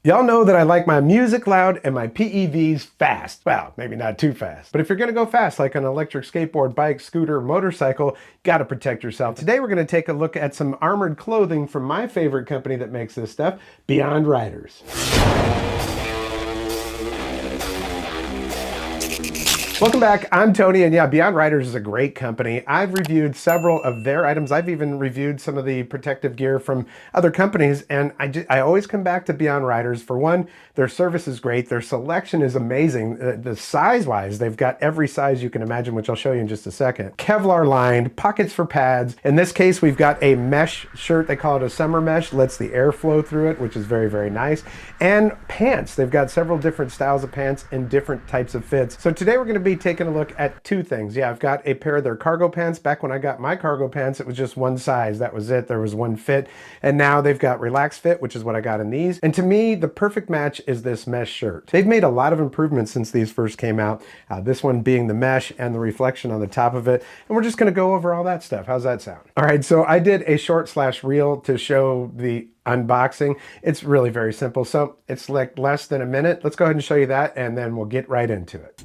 Y'all know that I like my music loud and my PEVs fast. Well, maybe not too fast. But if you're gonna go fast, like an electric skateboard, bike, scooter, motorcycle, you gotta protect yourself. Today we're gonna take a look at some armored clothing from my favorite company that makes this stuff, Beyond Riders. Welcome back, I'm Tony, and yeah, Beyond Riders is a great company. I've reviewed several of their items. I've even reviewed some of the protective gear from other companies, and I always come back to Beyond Riders. For one, their service is great, their selection is amazing. The size-wise, they've got every size you can imagine, which I'll show you in just a second. Kevlar lined, pockets for pads. In this case, we've got a mesh shirt, they call it a summer mesh, lets the air flow through it, which is very, very nice. And pants, they've got several different styles of pants in different types of fits. So today we're gonna be taking a look at two things. Yeah, I've got a pair of their cargo pants. Back when I got my cargo pants, it was just one size. That was it. There was one fit. And now they've got relaxed fit, which is what I got in these. And to me, the perfect match is this mesh shirt. They've made a lot of improvements since these first came out. This one being the mesh and the reflection on the top of it. And we're just gonna go over all that stuff. How's that sound? All right, so I did a short/reel to show the unboxing. It's really very simple. So it's like less than a minute. Let's go ahead and show you that, and then we'll get right into it.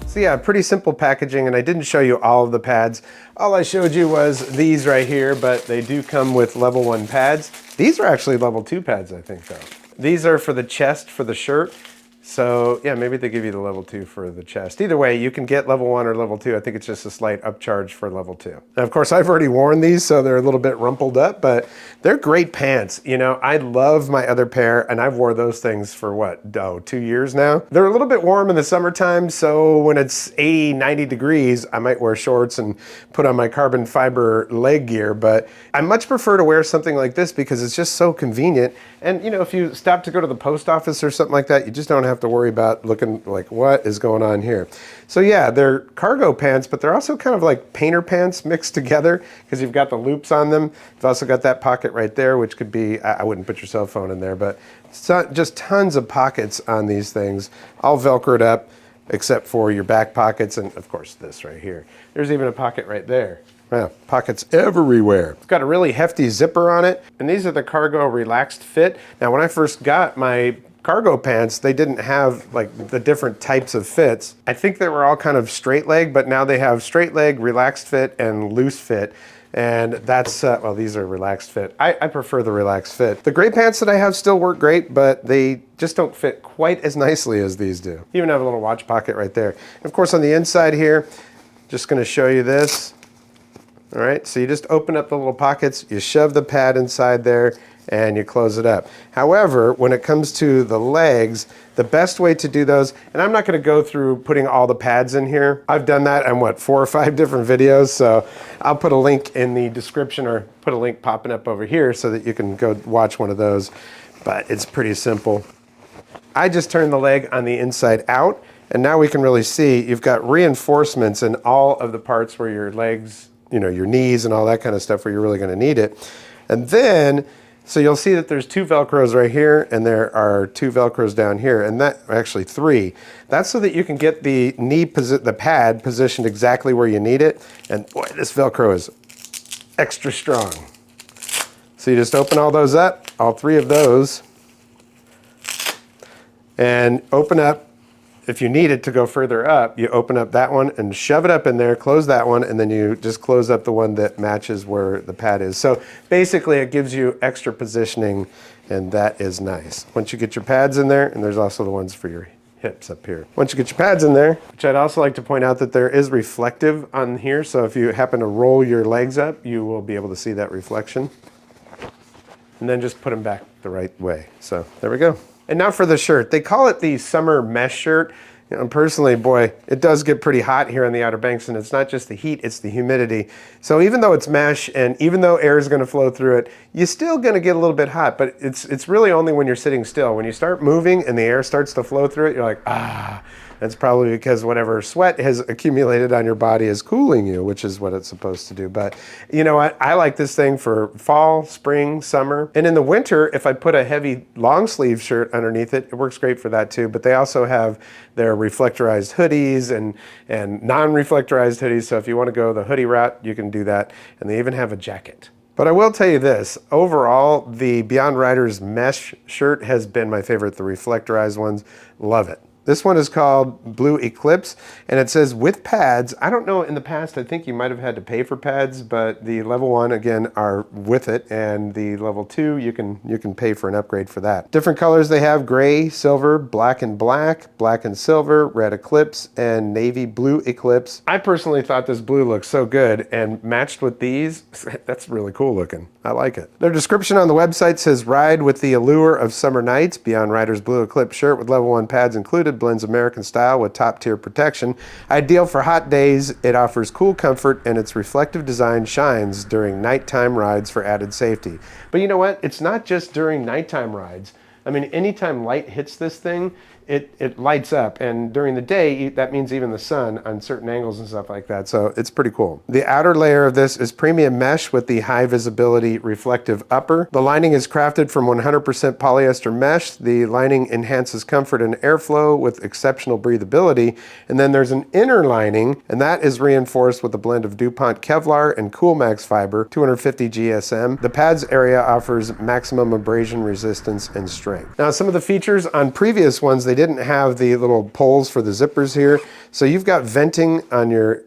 So yeah, pretty simple packaging, and I didn't show you all of the pads. All I showed you was these right here, but they do come with level 1 pads. These are actually level 2 pads, I think, though. These are for the chest for the shirt. So yeah, maybe they give you the level 2 for the chest. Either way, you can get level 1 or level 2. I think it's just a slight upcharge for level 2. Now, of course, I've already worn these, so they're a little bit rumpled up, but they're great pants. You know, I love my other pair, and I've wore those things for what, 2 years now? They're a little bit warm in the summertime, so when it's 80, 90 degrees, I might wear shorts and put on my carbon fiber leg gear, but I much prefer to wear something like this because it's just so convenient. And you know, if you stop to go to the post office or something like that, you just don't have to worry about looking like, what is going on here? So yeah, they're cargo pants, but they're also kind of like painter pants mixed together because you've got the loops on them. You've also got that pocket right there, which could be, I wouldn't put your cell phone in there, but just tons of pockets on these things, all Velcroed up, except for your back pockets, and of course this right here. There's even a pocket right there. Yeah, pockets everywhere. It's got a really hefty zipper on it, and these are the cargo relaxed fit. Now, when I first got my cargo pants, they didn't have like the different types of fits. I think they were all kind of straight leg, but now they have straight leg, relaxed fit, and loose fit. And that's, well, these are relaxed fit. I prefer the relaxed fit. The gray pants that I have still work great, but they just don't fit quite as nicely as these do. You even have a little watch pocket right there. And of course, on the inside here, just gonna show you this. All right, so you just open up the little pockets, you shove the pad inside there, and you close it up. However, when it comes to the legs, the best way to do those, and I'm not gonna go through putting all the pads in here. I've done that in what, 4 or 5 different videos, so I'll put a link in the description or put a link popping up over here so that you can go watch one of those, but it's pretty simple. I just turned the leg on the inside out, and now we can really see you've got reinforcements in all of the parts where your legs, you know, your knees and all that kind of stuff where you're really gonna need it. And then, so you'll see that there's 2 Velcros right here, and there are 2 Velcros down here, and that, actually 3. That's so that you can get the the pad positioned exactly where you need it. And boy, this Velcro is extra strong. So you just open all those up, all 3 of those, and open up. If you need it to go further up, you open up that one and shove it up in there, close that one, and then you just close up the one that matches where the pad is. So basically it gives you extra positioning, and that is nice. Once you get your pads in there, and there's also the ones for your hips up here. Once you get your pads in there, which I'd also like to point out that there is reflective on here, so if you happen to roll your legs up, you will be able to see that reflection. And then just put them back the right way. So there we go. And now for the shirt. They call it the summer mesh shirt. You know, personally, boy, it does get pretty hot here on the Outer Banks, and it's not just the heat, it's the humidity. So even though it's mesh and even though air is going to flow through it, you're still going to get a little bit hot, but it's really only when you're sitting still. When you start moving and the air starts to flow through it, you're like, ah. That's probably because whatever sweat has accumulated on your body is cooling you, which is what it's supposed to do. But you know what? I like this thing for fall, spring, summer. And in the winter, if I put a heavy long sleeve shirt underneath it, it works great for that too. But they also have their reflectorized hoodies and non-reflectorized hoodies. So if you want to go the hoodie route, you can do that. And they even have a jacket. But I will tell you this, overall, the Beyond Riders mesh shirt has been my favorite. The reflectorized ones, love it. This one is called Blue Eclipse, and it says with pads. I don't know, in the past, I think you might have had to pay for pads, but the level 1, again, are with it, and the level 2, you can pay for an upgrade for that. Different colors they have: gray, silver, black and silver, red Eclipse, and navy blue Eclipse. I personally thought this blue looked so good, and matched with these, that's really cool looking. I like it. Their description on the website says, ride with the allure of summer nights. Beyond Riders Blue Eclipse shirt with level 1 pads included blends American style with top-tier protection. Ideal for hot days, it offers cool comfort, and its reflective design shines during nighttime rides for added safety. But you know what? It's not just during nighttime rides. I mean, anytime light hits this thing, it lights up, and during the day, that means even the sun on certain angles and stuff like that, so it's pretty cool. The outer layer of this is premium mesh with the high visibility reflective upper. The lining is crafted from 100% polyester mesh. The lining enhances comfort and airflow with exceptional breathability, and then there's an inner lining, and that is reinforced with a blend of DuPont Kevlar and Coolmax fiber, 250 GSM. The pads area offers maximum abrasion resistance and strength. Now, some of the features on previous ones, they didn't have the little poles for the zippers here. So you've got venting on your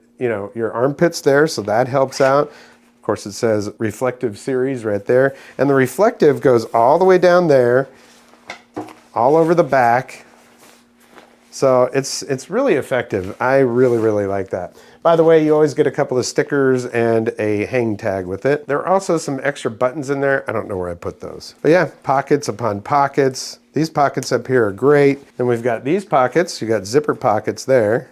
armpits there, so that helps out. Of course, it says reflective series right there. And the reflective goes all the way down there, all over the back. So it's really effective. I really, really like that. By the way, you always get a couple of stickers and a hang tag with it. There are also some extra buttons in there. I don't know where I put those. But yeah, pockets upon pockets. These pockets up here are great. And we've got these pockets. You got zipper pockets there.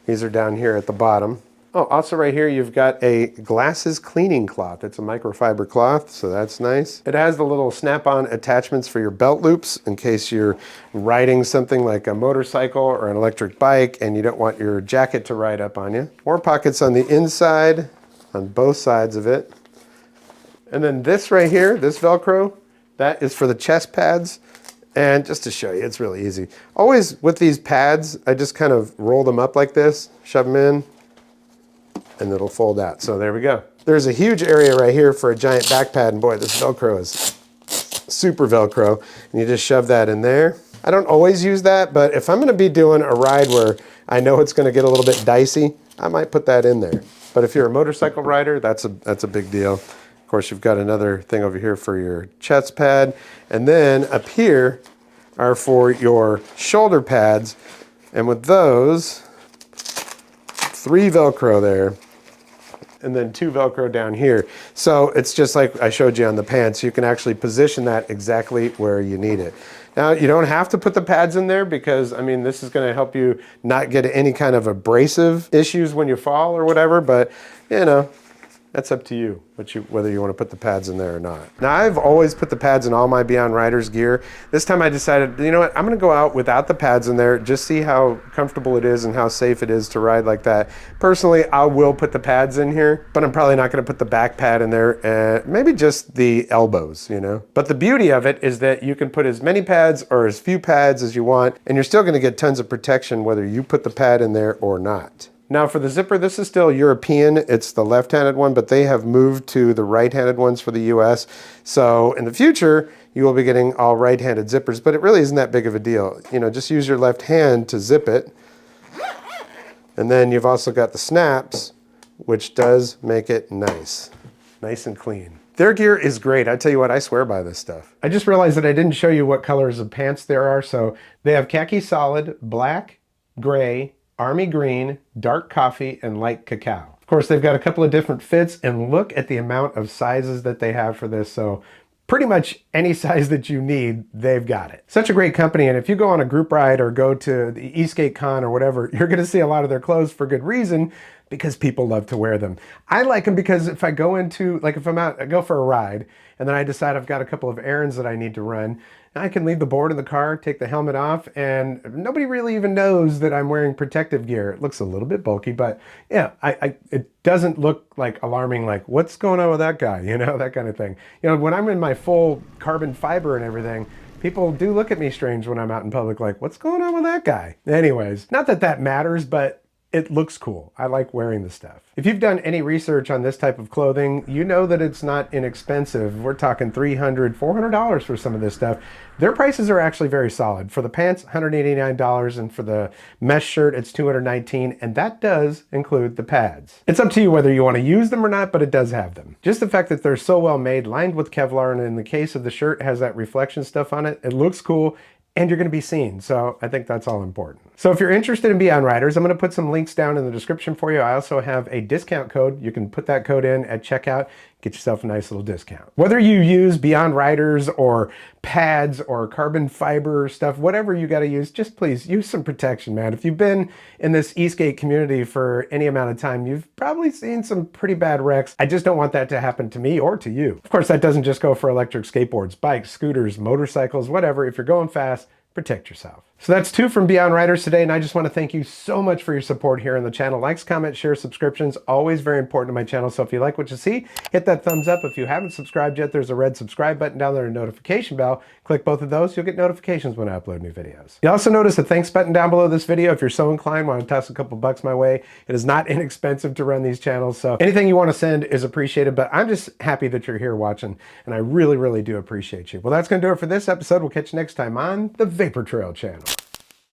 These are down here at the bottom. Oh, also right here, you've got a glasses cleaning cloth. It's a microfiber cloth, so that's nice. It has the little snap-on attachments for your belt loops in case you're riding something like a motorcycle or an electric bike and you don't want your jacket to ride up on you. More pockets on the inside, on both sides of it. And then this right here, this Velcro, that is for the chest pads. And just to show you, it's really easy. Always with these pads, I just kind of roll them up like this, shove them in, and it'll fold out. So there we go. There's a huge area right here for a giant back pad, and boy, this Velcro is super Velcro. And you just shove that in there. I don't always use that, but if I'm gonna be doing a ride where I know it's gonna get a little bit dicey, I might put that in there. But if you're a motorcycle rider, that's a big deal. Of course, you've got another thing over here for your chest pad. And then up here are for your shoulder pads. And with those, 3 Velcro there, and then 2 Velcro down here. So it's just like I showed you on the pants. You can actually position that exactly where you need it. Now, you don't have to put the pads in there because, I mean, this is gonna help you not get any kind of abrasive issues when you fall or whatever, but, you know, that's up to you, whether you want to put the pads in there or not. Now, I've always put the pads in all my Beyond Riders gear. This time I decided, you know what, I'm going to go out without the pads in there, just see how comfortable it is and how safe it is to ride like that. Personally, I will put the pads in here, but I'm probably not going to put the back pad in there, and maybe just the elbows, you know. But the beauty of it is that you can put as many pads or as few pads as you want, and you're still going to get tons of protection whether you put the pad in there or not. Now for the zipper, this is still European. It's the left-handed one, but they have moved to the right-handed ones for the US. So in the future, you will be getting all right-handed zippers, but it really isn't that big of a deal. You know, just use your left hand to zip it. And then you've also got the snaps, which does make it nice and clean. Their gear is great. I tell you what, I swear by this stuff. I just realized that I didn't show you what colors of pants there are. So they have khaki solid, black, gray, army green, dark coffee, and light cacao. Of course, they've got a couple of different fits, and look at the amount of sizes that they have for this. So pretty much any size that you need, they've got it. Such a great company, and if you go on a group ride or go to the Eastgate Con or whatever, you're gonna see a lot of their clothes for good reason, because people love to wear them. I like them because if I go into, like if I'm out, I go for a ride, and then I decide I've got a couple of errands that I need to run, I can leave the board in the car, take the helmet off, and nobody really even knows that I'm wearing protective gear. It looks a little bit bulky, but yeah, it doesn't look like alarming, like what's going on with that guy, you know, that kind of thing. You know, when I'm in my full carbon fiber and everything, people do look at me strange when I'm out in public, like, what's going on with that guy? Anyways, not that that matters, but it looks cool. I like wearing the stuff. If you've done any research on this type of clothing, you know that it's not inexpensive. We're talking $300, $400 for some of this stuff. Their prices are actually very solid. For the pants, $189, and for the mesh shirt, it's $219, and that does include the pads. It's up to you whether you want to use them or not, but it does have them. Just the fact that they're so well made, lined with Kevlar, and in the case of the shirt, has that reflection stuff on it. It looks cool, and you're going to be seen. So I think that's all important. So if you're interested in Beyond Riders, I'm going to put some links down in the description for you. I also have a discount code. You can put that code in at checkout, get yourself a nice little discount. Whether you use Beyond Riders or pads or carbon fiber stuff, whatever you got to use, just please use some protection, man. If you've been in this Eastgate community for any amount of time, you've probably seen some pretty bad wrecks. I just don't want that to happen to me or to you. Of course, that doesn't just go for electric skateboards, bikes, scooters, motorcycles, whatever. If you're going fast, protect yourself. So that's 2 from Beyond Riders today, and I just want to thank you so much for your support here on the channel. Likes, comments, shares, subscriptions, always very important to my channel. So if you like what you see, hit that thumbs up. If you haven't subscribed yet, there's a red subscribe button down there and a notification bell. Click both of those, you'll get notifications when I upload new videos. You also notice a thanks button down below this video. If you're so inclined, want to toss a couple bucks my way, it is not inexpensive to run these channels. So anything you want to send is appreciated, but I'm just happy that you're here watching, and I really, really do appreciate you. Well, that's going to do it for this episode. We'll catch you next time on the Vapor Trail channel.